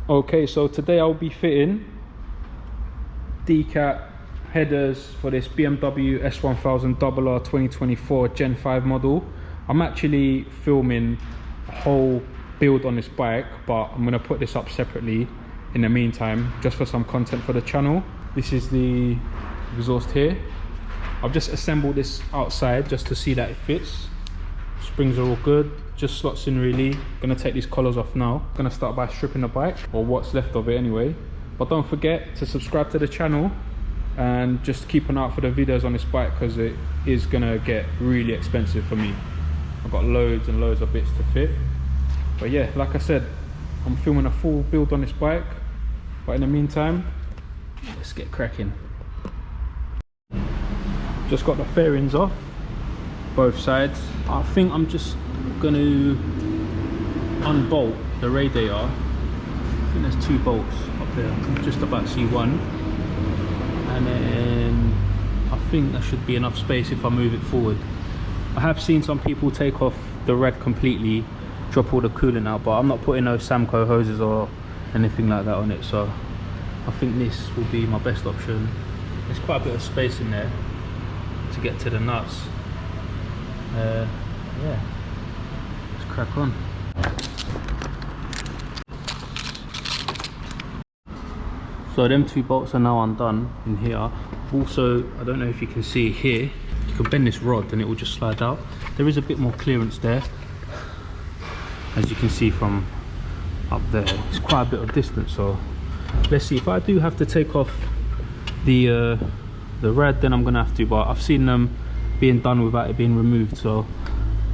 Okay, so today I'll be fitting Decat headers for this BMW S1000RR 2024 Gen 5 model. I'm actually filming a whole build on this bike, but I'm going to put this up separately in the meantime, just for some content for the channel. This is the exhaust here. I've just assembled this outside just to see that it fits. Springs are all good, just slots in really. Gonna take these collars off now. Gonna start by stripping the bike, or what's left of it anyway. But don't forget to subscribe to the channel and just keep an eye out for the videos on this bike, because it is gonna get really expensive for me. I've got loads and loads of bits to fit. But yeah, like I said, I'm filming a full build on this bike. But in the meantime, let's get cracking. Just got the fairings off, both sides. I think I'm just gonna unbolt the radiator. I think there's 2 bolts up there. I'm just about to see one. And then I think there should be enough space if I move it forward. I have seen some people take off the rad completely, drop all the coolant out, but I'm not putting no Samco hoses or anything like that on it, so I think this will be my best option. There's quite a bit of space in there to get to the nuts. Yeah, let's crack on. So them 2 bolts are now undone in here. Also, I don't know if you can see here, you can bend this rod and it will just slide out. There is a bit more clearance there, as you can see from up there. It's quite a bit of distance, so let's see. If I do have to take off the rad, then I'm gonna have to, but I've seen them being done without it being removed, so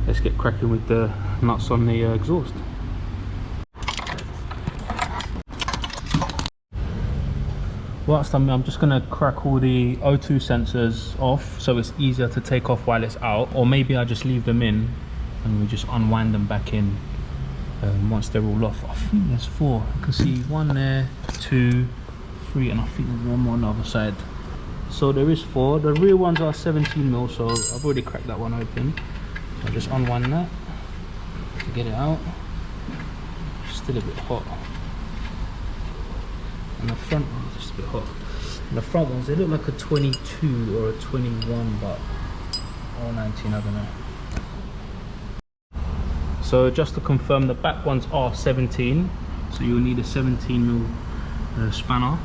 let's get cracking with the nuts on the exhaust. Whilst I'm just gonna crack all the O2 sensors off, so it's easier to take off while it's out, or maybe I just leave them in and we just unwind them back in once they're all off. I think there's 4. I can see 1 there, 2, 3, and I think there's 1 more on the other side. So there is 4. The rear ones are 17mm, so I've already cracked that one open. I'll just unwind that to get it out. Still a bit hot. And the front one's just a bit hot. And the front ones, they look like a 22 or a 21, but or 19, I don't know. So just to confirm, the back ones are 17, so you'll need a 17mm spanner.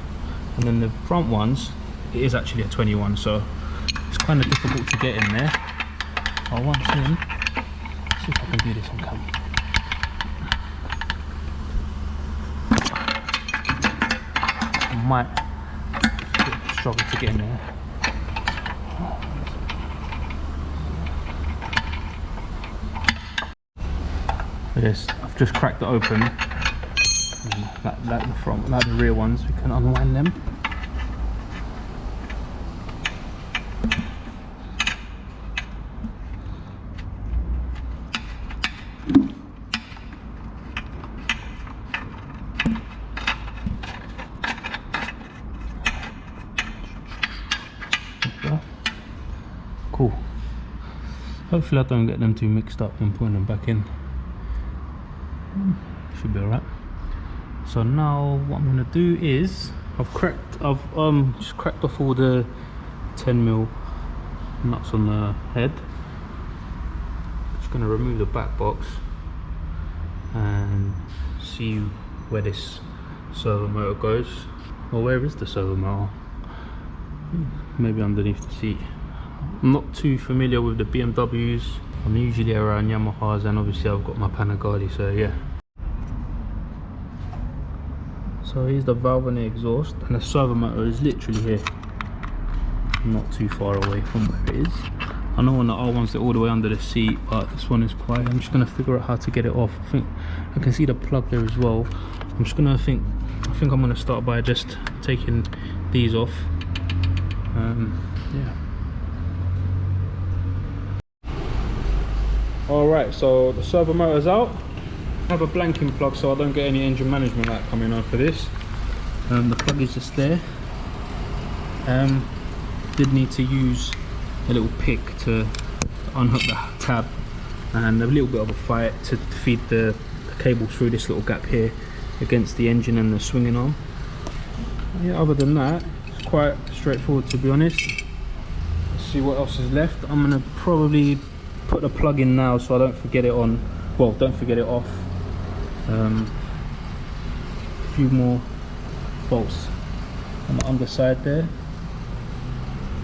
And then the front ones, it is actually a 21, so it's kind of difficult to get in there. But once in, let's see if I can do this on camera. I might struggle to get in there. Yes, I've just cracked it open. Like the front, like the rear ones, we can unwind them. Cool. Hopefully I don't get them too mixed up when putting them back in. Should be alright. So now what I'm gonna do is I've just cracked off all the 10mm nuts on the head. Just gonna remove the back box and see where this servo motor goes. Well, where is the servo motor? Maybe underneath the seat. I'm not too familiar with the BMWs. I'm usually around Yamahas, and obviously I've got my Panigale, so yeah. So here's the valve and the exhaust, and the servo motor is literally here, not too far away from where it is. I know on the R1s they're all the way under the seat, but this one is quiet. I'm just gonna figure out how to get it off. I think I can see the plug there as well. I'm just gonna I think I'm gonna start by just taking these off. Yeah. Alright, so the servo motor's out. I have a blanking plug so I don't get any engine management light coming on for this. The plug is just there. Did need to use a little pick to unhook the tab, and a little bit of a fight to feed the cable through this little gap here. against the engine and the swinging arm. Yeah, other than that, it's quite straightforward, to be honest. Let's see what else is left. I'm gonna probably put the plug in now so I don't forget it on. Well, don't forget it off. A few more bolts on the underside there,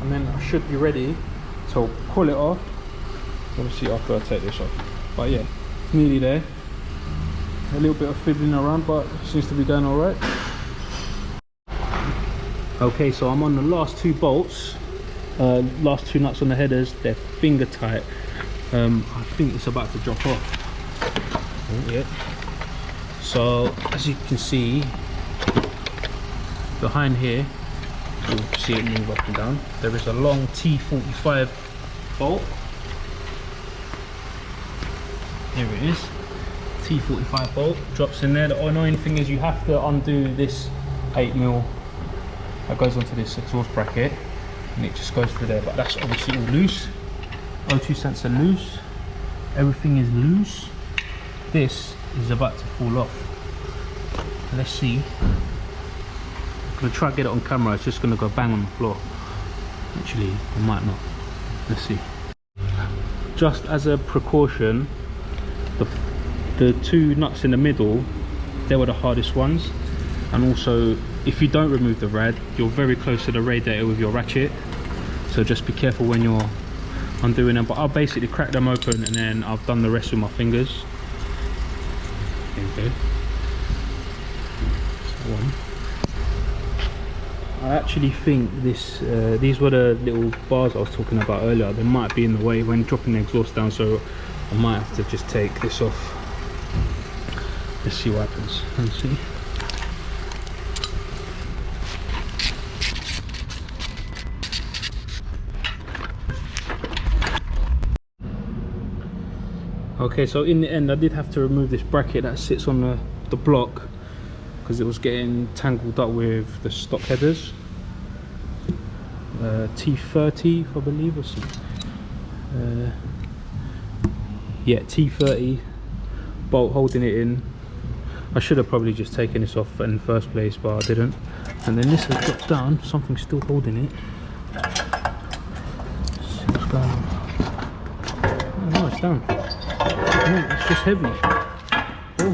and then I should be ready to pull it off. Obviously after I take this off, but yeah, nearly there. A little bit of fiddling around, but it seems to be going all right. Okay, so I'm on the last two bolts, last two nuts on the headers. They're finger tight. I think it's about to drop off. Oh, yeah. So as you can see, behind here, you'll see it move up and down. There is a long T45 bolt. Here it is. T45 bolt drops in there. The annoying thing is you have to undo this 8mm that goes onto this exhaust bracket, and it just goes through there, but that's obviously all loose. O2 sensor loose, everything is loose. This is about to fall off. Let's see. I'm gonna try to get it on camera. It's just gonna go bang on the floor. Actually, I might not. Let's see. Just as a precaution, the two nuts in the middle, they were the hardest ones. And also, if you don't remove the rad, you're very close to the radiator with your ratchet. So just be careful when you're undoing them. But I'll basically crack them open and then I've done the rest with my fingers. Okay. One. I actually think this, these were the little bars I was talking about earlier. They might be in the way when dropping the exhaust down, so I might have to just take this off. Let's see what happens. Let's see. Okay, so in the end I did have to remove this bracket that sits on the block because it was getting tangled up with the stock headers. T30, I believe, or something. Yeah, T30 bolt holding it in. I should have probably just taken this off in the first place, but I didn't. And then this has dropped down, something's still holding it. Let's see what's going on. Oh no, it's down. No, it's just heavy. Oh.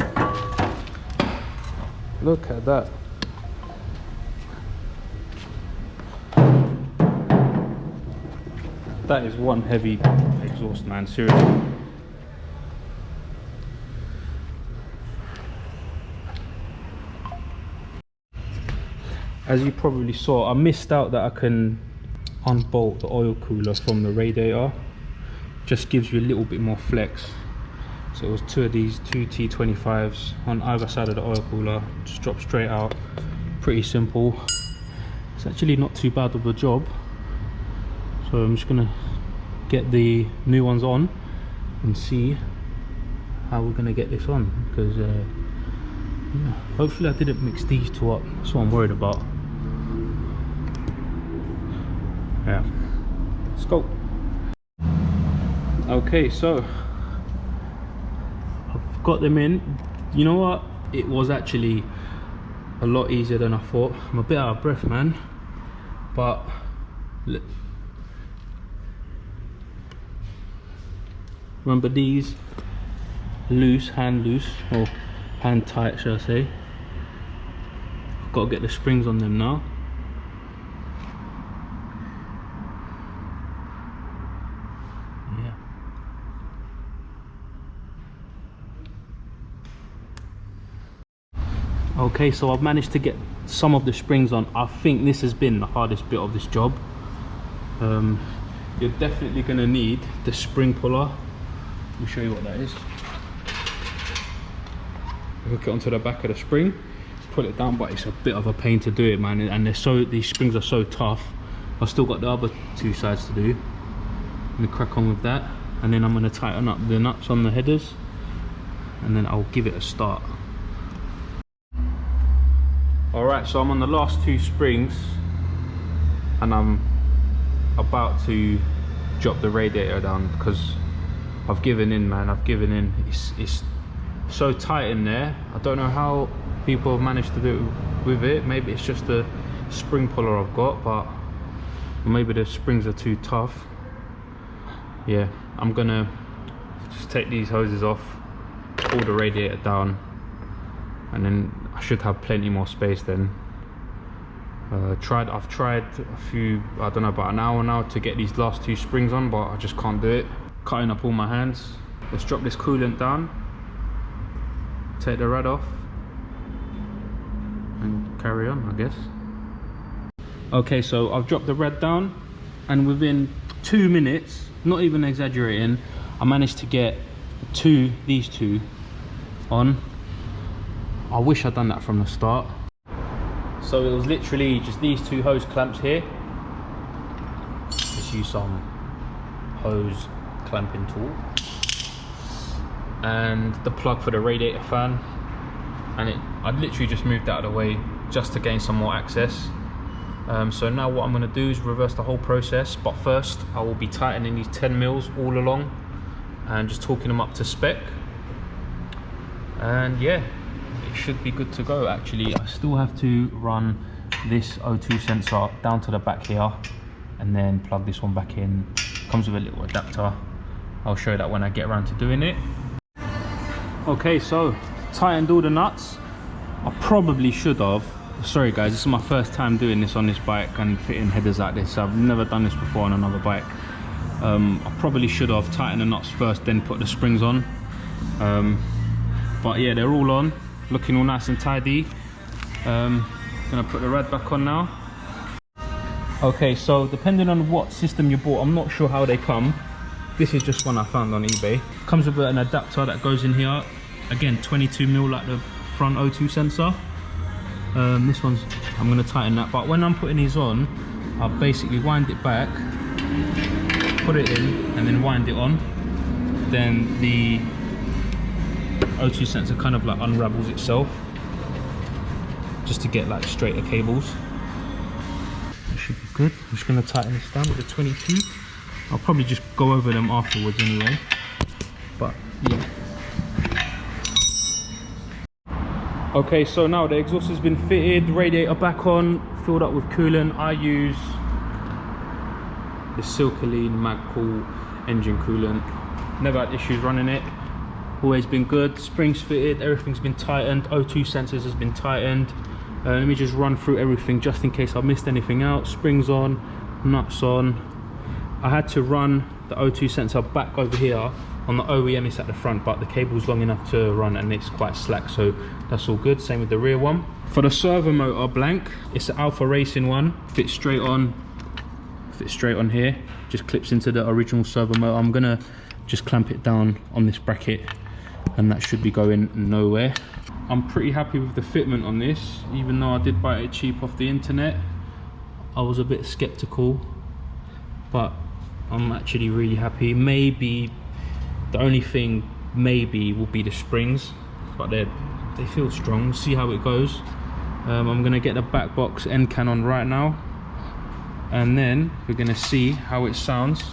Look at that. That is one heavy exhaust, man, seriously. As you probably saw, I missed out that I can unbolt the oil cooler from the radiator. Just gives you a little bit more flex. So it was two of these, two T25s on either side of the oil cooler, just drop straight out. Pretty simple. It's actually not too bad of a job. So I'm just gonna get the new ones on and see how we're gonna get this on, because yeah, hopefully I didn't mix these two up. That's what I'm worried about. Yeah, let's go. Okay, so I've got them in. You know what? It was actually a lot easier than I thought. I'm a bit out of breath, man. But look. Remember these loose, or hand tight, shall I say. I've got to get the springs on them now. Yeah. Okay, so I've managed to get some of the springs on. I think this has been the hardest bit of this job. You're definitely going to need the spring puller. Let me show you what that is. Hook it onto the back of the spring, pull it down, but it's a bit of a pain to do it, man. And these springs are so tough. I've still got the other two sides to do. I'm gonna crack on with that, and then I'm gonna tighten up the nuts on the headers, and then I'll give it a start. All right, so I'm on the last two springs, and I'm about to drop the radiator down because I've given in, man. I've given in. It's so tight in there. I don't know how people have managed to do it with it. Maybe it's just the spring puller I've got, but maybe the springs are too tough. Yeah, I'm gonna just take these hoses off, pull the radiator down, and then I should have plenty more space then. I've tried a few, I don't know, about an hour now to get these last two springs on, but I just can't do it. Cutting up all my hands. Let's drop this coolant down, take the rad off, and carry on, I guess. Okay, so I've dropped the rad down, and within 2 minutes, not even exaggerating, I managed to get these two on. I wish I'd done that from the start. So it was literally just these two hose clamps here. Just use some hose clamping tool. And the plug for the radiator fan. And I'd literally just moved out of the way just to gain some more access. So now what I'm going to do is reverse the whole process. But first I will be tightening these 10 mils all along and just torquing them up to spec. And yeah, it should be good to go. Actually, I still have to run this O2 sensor down to the back here and then plug this one back in. Comes with a little adapter. I'll show you that when I get around to doing it. Okay, so tightened all the nuts. I probably should have, sorry guys, this is my first time doing this on this bike and fitting headers like this. I've never done this before on another bike. I probably should have tightened the nuts first, then put the springs on. But yeah, they're all on, looking all nice and tidy. Gonna put the rad back on now. Okay, so depending on what system you bought, I'm not sure how they come. This is just one I found on eBay. Comes with an adapter that goes in here. Again, 22 mil like the front O2 sensor. This one's, I'm gonna tighten that, but when I'm putting these on, I'll basically wind it back, put it in, and then wind it on. Then the O2 sensor kind of like unravels itself, just to get like straighter cables. That should be good. I'm just gonna tighten this down with the 22. I'll probably just go over them afterwards anyway, but yeah. Okay, so now the exhaust has been fitted, radiator back on, filled up with coolant. I use the Silkaline Magcool engine coolant. Never had issues running it. Always been good. Springs fitted, everything's been tightened. O2 sensors has been tightened. Let me just run through everything just in case I missed anything out. Springs on, nuts on. I had to run the O2 sensor back over here. On the OEM it's at the front, but the cable's long enough to run and it's quite slack, so that's all good. Same with the rear one. For the servo motor blank, it's an Alpha Racing one. Fits straight on here. Just clips into the original servo motor. I'm gonna just clamp it down on this bracket and that should be going nowhere. I'm pretty happy with the fitment on this, even though I did buy it cheap off the internet. I was a bit skeptical, but I'm actually really happy. Maybe the only thing maybe will be the springs, but they feel strong. We'll see how it goes. I'm gonna get the back box end can on right now, and then we're gonna see how it sounds.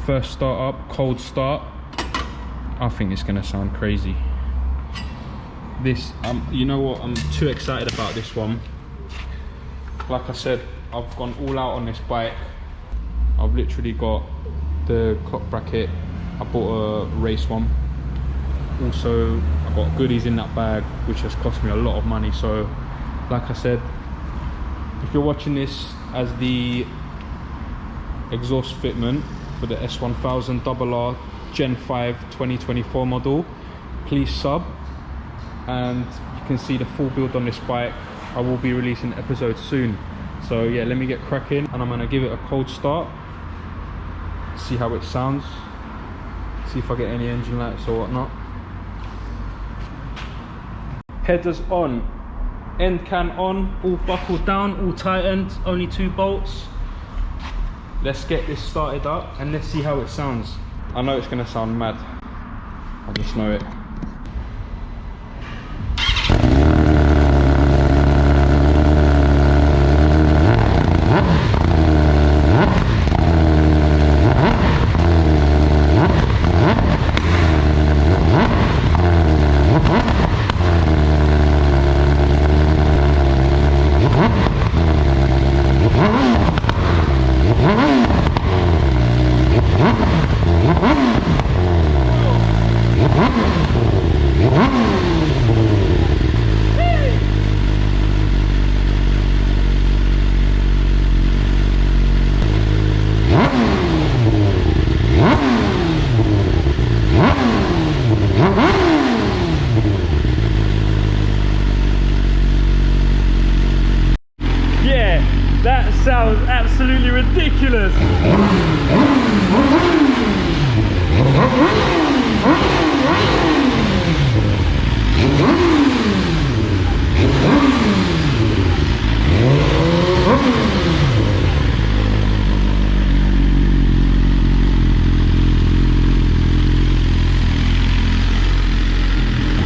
First start up, cold start. I think it's gonna sound crazy. This, you know what? I'm too excited about this one. Like I said, I've gone all out on this bike. I've literally got the clock bracket. I bought a race one. Also, I got goodies in that bag, which has cost me a lot of money. So, like I said, if you're watching this as the exhaust fitment for the S1000RR Gen 5 2024 model, please sub, and you can see the full build on this bike. I will be releasing episodes soon. So yeah, let me get cracking, and I'm gonna give it a cold start, see how it sounds. See if I get any engine lights or whatnot. Headers on, end can on, all buckled down, all tightened, only 2 bolts. Let's get this started up and let's see how it sounds. I know it's gonna sound mad, I just know it. sounds absolutely ridiculous.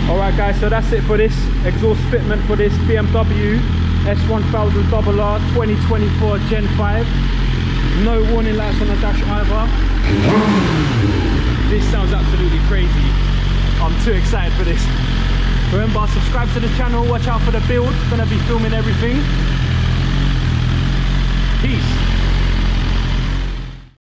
Alright guys, so that's it for this exhaust fitment for this BMW S1000RR 2024 Gen 5. No warning lights on the dash either. This sounds absolutely crazy. I'm too excited for this. Remember, subscribe to the channel, watch out for the build. Gonna be filming everything. Peace.